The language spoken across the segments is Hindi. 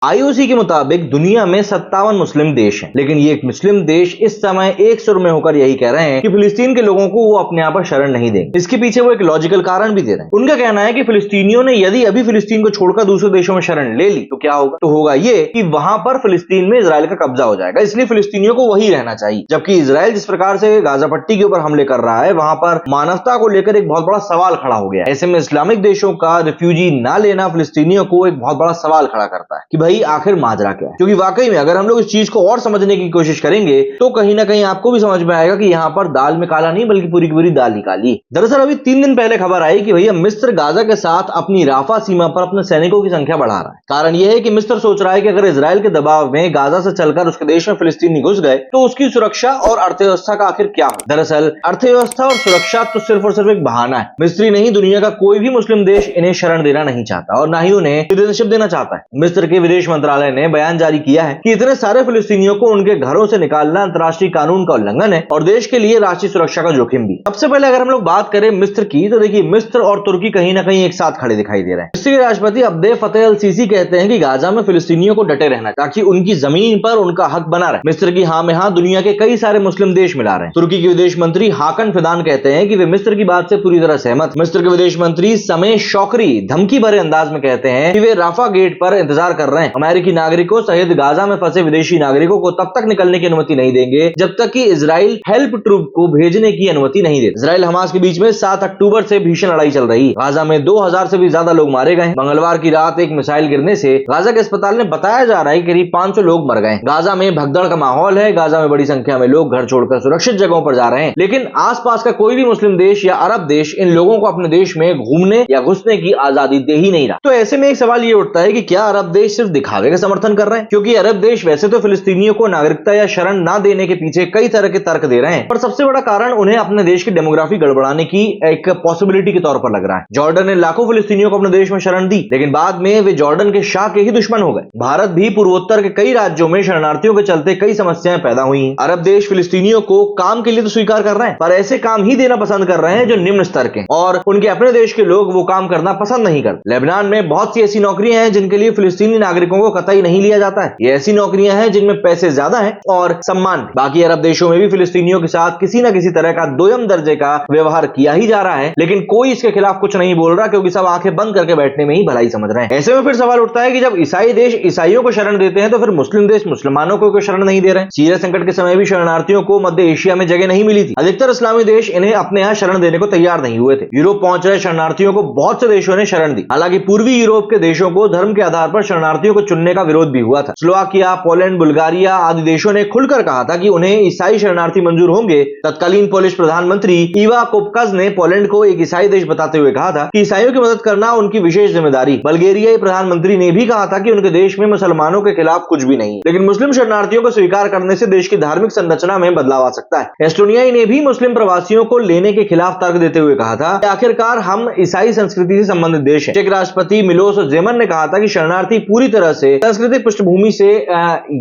आईओसी के मुताबिक दुनिया में 57 मुस्लिम देश हैं, लेकिन ये मुस्लिम देश इस समय एक सुर में होकर यही कह रहे हैं कि फिलिस्तीन के लोगों को वो अपने यहाँ पर शरण नहीं देंगे। इसके पीछे वो एक लॉजिकल कारण भी दे रहे हैं। उनका कहना है कि फिलिस्तीनियों ने यदि अभी फिलिस्तीन को छोड़कर दूसरे देशों में शरण ले ली तो क्या होगा? तो होगा ये कि वहां पर फिलिस्तीन में इजराइल का कब्जा हो जाएगा, इसलिए फिलिस्तीनियों को वही रहना चाहिए। जबकि इजराइल जिस प्रकार से गाजा पट्टी के ऊपर हमले कर रहा है, वहां पर मानवता को लेकर एक बहुत बड़ा सवाल खड़ा हो गया है। ऐसे में इस्लामिक देशों का रिफ्यूजी ना लेना फिलिस्तीनियों को एक बहुत बड़ा सवाल खड़ा करता है कि भाई आखिर माजरा क्या है। क्योंकि वाकई में अगर हम लोग इस चीज को और समझने की कोशिश करेंगे तो कहीं ना कहीं आपको भी समझ में आएगा कि यहाँ पर दाल में काला नहीं बल्कि पूरी की पूरी दाल ही काली। दरअसल अभी 3 दिन पहले खबर आई कि भैया मिस्र गाजा के साथ अपनी राफा सीमा पर अपने सैनिकों की संख्या बढ़ा रहा है। कारण यह है कि मिस्र सोच रहा है कि अगर इजराइल के दबाव में गाजा से चलकर उसके देश में फिलिस्तीनी घुस गए तो उसकी सुरक्षा और अर्थव्यवस्था का आखिर क्या हो। दरअसल अर्थव्यवस्था और सुरक्षा तो सिर्फ और सिर्फ एक बहाना है। मिस्र नहीं, दुनिया का कोई भी मुस्लिम देश इन्हें शरण देना नहीं चाहता और ना ही उन्हें सिटीजनशिप देना चाहता है। मिस्र के विदेश मंत्रालय ने बयान जारी किया है कि इतने सारे फिलिस्तीनियों को उनके घरों से निकालना अंतर्राष्ट्रीय कानून का उल्लंघन है और देश के लिए राष्ट्रीय सुरक्षा का जोखिम भी। सबसे पहले अगर हम लोग बात करें मिस्र की, तो देखिए मिस्र और तुर्की कहीं ना कहीं एक साथ खड़े दिखाई दे रहे हैं। मिस्र के राष्ट्रपति अब्देल फतेह अल सीसी कहते हैं कि गाजा में फिलिस्तीनियों को डटे रहना ताकि उनकी जमीन पर उनका हक बना रहे। मिस्र की हाँ में हाँ दुनिया के कई सारे मुस्लिम देश मिला रहे हैं। तुर्की के विदेश मंत्री हाकन फिदान कहते हैं कि वे मिस्र की बात से पूरी तरह सहमत। मिस्र के विदेश मंत्री समय शौकरी धमकी भरे अंदाज में कहते हैं कि वे राफा गेट पर इंतजार कर रहे हैं। अमेरिकी नागरिकों सहित गाजा में फंसे विदेशी नागरिकों को तब तक निकलने की अनुमति नहीं देंगे जब तक कि इजराइल हेल्प ट्रूप को भेजने की अनुमति नहीं देता। इजराइल हमास के बीच में 7 अक्टूबर से भीषण लड़ाई चल रही है। गाजा में 2000 से भी ज्यादा लोग मारे गए। मंगलवार की रात एक मिसाइल गिरने से गाजा के अस्पताल में बताया जा रहा है करीब 500 लोग मर गए। गाजा में भगदड़ का माहौल है। गाजा में बड़ी संख्या में लोग घर छोड़कर सुरक्षित जगहों पर जा रहे हैं, लेकिन आसपास का कोई भी मुस्लिम देश या अरब देश इन लोगों को अपने देश में घूमने या घुसने की आजादी दे ही नहीं रहा। तो ऐसे में एक सवाल ये उठता है कि क्या अरब देश सिर्फ दिखावे का समर्थन कर रहे हैं? क्योंकि अरब देश वैसे तो फिलिस्तीनियों को नागरिकता या शरण ना देने के पीछे कई तरह के तर्क दे रहे हैं, पर सबसे बड़ा कारण उन्हें अपने देश की डेमोग्राफी गड़बड़ाने की एक पॉसिबिलिटी के तौर पर लग रहा है। जॉर्डन ने लाखों फिलिस्तीनियों को अपने देश में शरण दी, लेकिन बाद में वे जॉर्डन के शाह के ही दुश्मन हो गए। भारत भी पूर्वोत्तर के कई राज्यों में शरणार्थियों के चलते कई समस्याएं पैदा हुई हैं। अरब देश फिलिस्तीनियों को काम के लिए तो स्वीकार कर रहे हैं, पर ऐसे काम ही देना पसंद कर रहे हैं जो निम्न स्तर के, और उनके अपने देश के लोग वो काम करना पसंद नहीं करते। लेबनान में बहुत सी ऐसी नौकरियां हैं जिनके लिए फिलिस्तीनी नागरिकों को कतई नहीं लिया जाता है। ये ऐसी नौकरियां हैं जिनमें पैसे ज्यादा हैं और सम्मान। बाकी अरब देशों में भी फिलिस्तीनियों के साथ किसी न किसी तरह का दोयम दर्जे का व्यवहार किया ही जा रहा है, लेकिन कोई इसके खिलाफ कुछ नहीं बोल रहा क्योंकि सब आंखें बंद करके बैठने में ही भलाई समझ रहे हैं। ऐसे में फिर सवाल उठता है कि जब ईसाई देश ईसाइयों को शरण देते हैं तो फिर मुस्लिम देश मुसलमानों को क्यों शरण नहीं दे रहे हैं? सीरिया संकट के समय भी शरणार्थियों को मध्य एशिया में जगह नहीं मिली थी। अधिकतर इस्लामी देश इन्हें अपने यहाँ शरण देने को तैयार नहीं हुए थे। यूरोप पहुंच रहे शरणार्थियों को बहुत से देशों ने शरण दी। हालांकि पूर्वी यूरोप के देशों को धर्म के आधार पर शरणार्थियों को चुनने का विरोध भी हुआ था। स्लोवाकिया, पोलैंड, बुल्गारिया आदि देशों ने खुलकर कहा था कि उन्हें ईसाई शरणार्थी मंजूर होंगे। तत्कालीन पोलिश प्रधानमंत्री इवा कोपकस ने पोलैंड को एक ईसाई देश बताते हुए कहा था कि ईसाइयों की मदद करना उनकी विशेष जिम्मेदारी। बल्गेरियाई प्रधानमंत्री ने भी कहा था कि उनके देश में मुसलमानों के खिलाफ कुछ भी नहीं, लेकिन मुस्लिम शरणार्थियों को स्वीकार करने से देश की धार्मिक संरचना में बदलाव आ सकता है। एस्टोनियाई ने भी मुस्लिम प्रवासियों को लेने के खिलाफ तर्क देते हुए कहा था कि आखिरकार हम ईसाई संस्कृति से संबंधित देश हैं। चेक राष्ट्रपति मिलोस जेमन ने कहा था कि शरणार्थी पूरी तरह से सांस्कृतिक पृष्ठभूमि से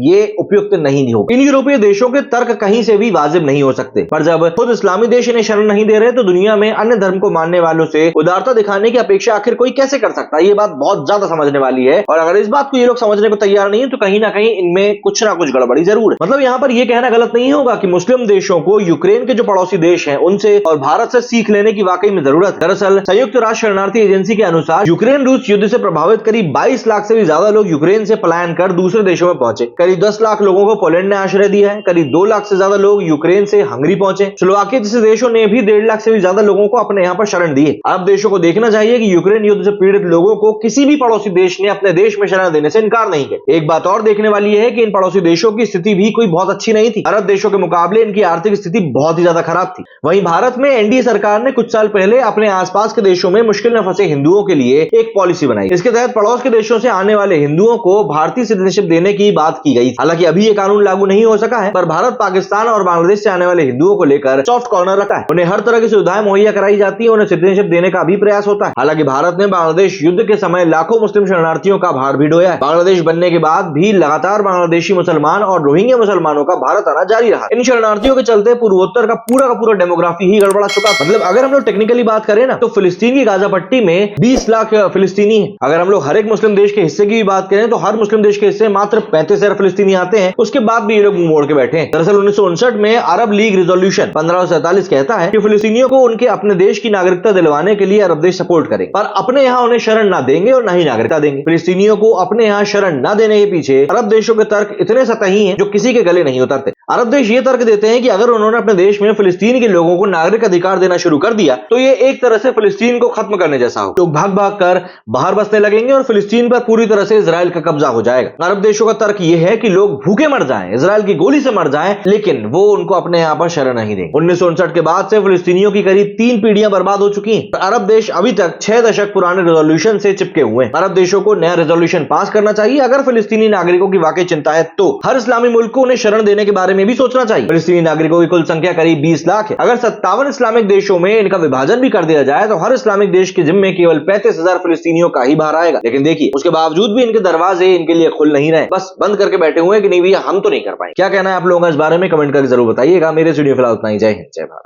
ये उपयुक्त नहीं हो। इन यूरोपीय देशों के तर्क कहीं से भी वाजिब नहीं हो सकते, पर जब खुद इस्लामी देश इन्हें शरण नहीं दे रहे तो दुनिया में अन्य धर्म को मानने वालों से उदारता दिखाने की अपेक्षा आखिर कोई कैसे कर सकता है? ये बात बहुत ज्यादा समझने वाली है, और अगर इस बात को ये लोग समझने को तैयार नहीं है तो कहीं ना कहीं इनमें कुछ ना कुछ गड़बड़ी जरूर है। मतलब यहाँ पर यह कहना गलत नहीं होगा कि मुस्लिम देशों को यूक्रेन के जो पड़ोसी देश हैं उनसे और भारत से सीख लेने की वाकई में जरूरत है। दरअसल संयुक्त राष्ट्र शरणार्थी एजेंसी के अनुसार यूक्रेन रूस युद्ध से प्रभावित करीब 22 लाख से भी ज्यादा लोग यूक्रेन से पलायन कर दूसरे देशों में पहुंचे। करीब 10 लाख लोगों को पोलैंड ने आश्रय दिया है। करीब 2 लाख से ज्यादा लोग यूक्रेन से हंगरी पहुंचे। स्लोवाकिया जैसे देशों ने भी 1.5 लाख से भी ज्यादा लोगों को अपने यहाँ पर शरण दी है। अरब देशों को देखना चाहिए कि यूक्रेन युद्ध से पीड़ित लोगों को किसी भी पड़ोसी देश ने अपने देश में शरण देने से इनकार नहीं किया। एक बात और देखने वाली है कि इन पड़ोसी देशों की स्थिति भी कोई बहुत अच्छी नहीं थी। अरब देशों के मुकाबले इनकी आर्थिक स्थिति बहुत ही ज्यादा खराब थी। वहीं भारत में एनडीए सरकार ने कुछ साल पहले अपने आसपास के देशों में मुश्किल में फंसे हिंदुओं के लिए एक पॉलिसी बनाई। इसके तहत पड़ोस के देशों से आने वाले हिंदुओं को भारतीय सिटीजनशिप देने की बात की गई। हालांकि अभी ये कानून लागू नहीं हो सका है, पर भारत, पाकिस्तान और बांग्लादेश से आने वाले हिंदुओं को लेकर सॉफ्ट कॉर्नर रखा है। उन्हें हर तरह की सुविधाएं मुहैया कराई जाती है, उन्हें सिटीजनशिप देने का भी प्रयास होता है। हालांकि भारत ने बांग्लादेश युद्ध के समय लाखों मुस्लिम शरणार्थियों का भार भी ढोया है। बांग्लादेश बनने के बाद भी लगातार बांग्लादेशी मुसलमान और रोहिंग्या मुसलमानों का भारत आना जारी रहा। इन शरणार्थियों के चलते पूर्वोत्तर का पूरा डेमोग्राफी ही गड़बड़ा चुका। मतलब अगर हम लोग टेक्निकली बात करें ना, तो फिलिस्तीन की गाजा पट्टी में 20 लाख फिलिस्तीनी है। अगर हम लोग हर एक मुस्लिम देश के हिस्से की बात करें तो हर मुस्लिम देश के हिस्से मात्र 35,000 फिलिस्तीनी आते हैं, उसके बाद भी ये लोग मुंह मोड़ के बैठे हैं। दरअसल 1959 में अरब लीग रिजोल्यूशन 1547 कहता है कि फिलिस्तीनियों को उनके अपने देश की नागरिकता दिलवाने के लिए अरब देश सपोर्ट करें, पर अपने यहाँ उन्हें शरण न देंगे और न ही नागरिकता देंगे। फिलिस्तीनियों को अपने यहाँ शरण न देने के पीछे अरब देशों के तर्क इतने सतही हैं जो किसी के गले नहीं उतरते। अरब देश ये तर्क देते हैं कि अगर उन्होंने अपने देश में फिलिस्तीन के लोगों को नागरिक अधिकार देना शुरू कर दिया तो ये एक तरह से फिलिस्तीन को खत्म करने जैसा हो। लोग भाग भाग कर बाहर बसने लगेंगे और फिलिस्तीन पर पूरी तरह से इजराइल का कब्जा हो जाएगा। अरब देशों का तर्क यह है कि लोग भूखे मर जाएं, इजराइल की गोली से मर जाएं, लेकिन वो उनको अपने यहाँ पर शरण नहीं देंगे। 1959 के बाद से फिलिस्तीनियों की करीब 3 पीढ़ियां बर्बाद हो चुकी हैं। अरब देश अभी तक 6 दशक पुराने रेजोल्यूशन से चिपके हुए हैं। अरब देशों को नया रेजोल्यूशन पास करना चाहिए। अगर फिलिस्तीनी नागरिकों की वाकई चिंता है तो हर इस्लामी मुल्क को उन्हें शरण देने के बारे में भी सोचना चाहिए। फिलिस्तीनी नागरिकों की कुल संख्या करीब 20 लाख है। अगर 57 इस्लामिक देशों में इनका विभाजन भी कर दिया जाए तो हर इस्लामिक देश के जिम्मे केवल 35,000 फिलिस्तीनियों का ही भार आएगा। लेकिन देखिए, उसके बावजूद भी इनके दरवाजे इनके लिए खुल नहीं रहे, बस बंद करके बैठे हुए हैं कि नहीं भैया हम तो नहीं कर पाएंगे। क्या कहना है आप लोगों का इस बारे में कमेंट करके जरूर बताइएगा। मेरे वीडियो फिलहाल उतना ही। जय हिंद, जय भारत।